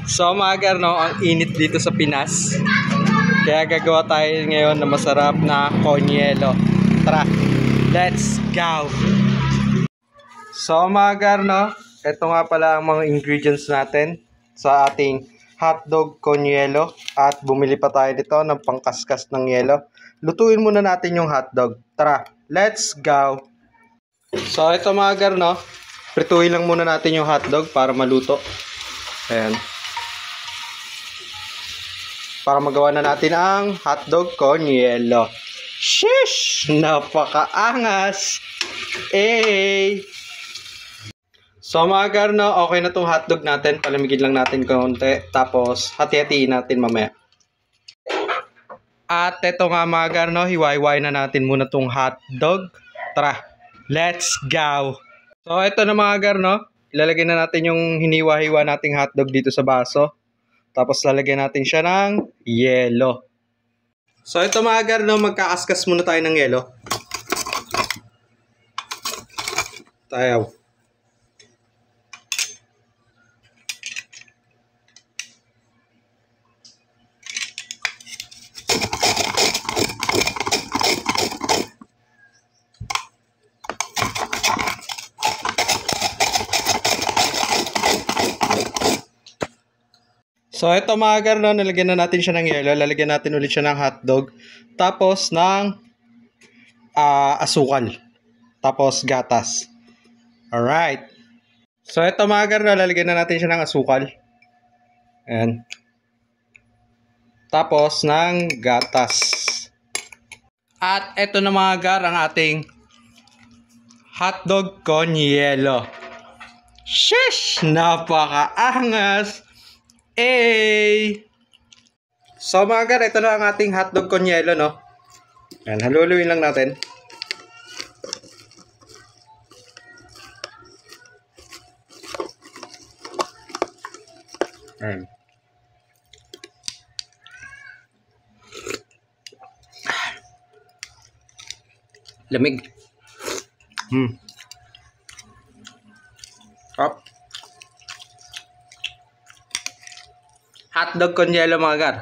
So mga no, ang init dito sa Pinas. Kaya gagawa tayo ngayon na masarap na konyelo. Tara, let's go! So mga no, ito nga pala ang mga ingredients natin sa ating hotdog konyelo. At bumili pa tayo dito ng pangkaskas ng yelo. Lutuin muna natin yung hotdog. Tara, let's go! So ito mga no, prituhin lang muna natin yung hotdog para maluto. Ayan. Para magawa na natin ang hotdog konyelo. Shish! Napakaangas! Eh! So mga garno, okay na tong hotdog natin. Palamigin lang natin konti. Tapos hati-hatiin natin mamaya. At ito nga mga garno, hiwa-hiwain na natin muna tong hotdog. Tara, let's go! So ito na mga garno, ilalagay na natin yung hiniwa-hiwa nating hotdog dito sa baso. Tapos lalagyan natin siya ng yelo. So ito mga garno, magkakaskas muna tayo ng yelo. Tayo. So ito mga garno, nalagyan na natin siya ng yelo. Lalagyan natin ulit siya ng hotdog. Tapos ng asukal. Tapos gatas. Alright. So ito mga garno, lalagyan na natin siya ng asukal. Ayan. Tapos ng gatas. At ito na mga gar, ang ating hotdog konyelo. Shish! Napakaangas! Eh! So mga gar, ito na ang ating hotdog konyelo, no? Ayan, haluluin lang natin. Ayan. Lamig. Up. Hotdog konyelo mga gar.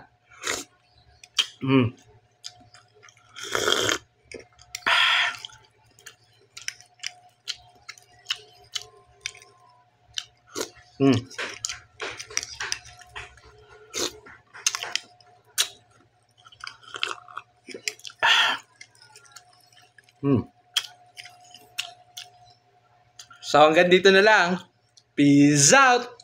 So hanggang dito na lang. Peace out!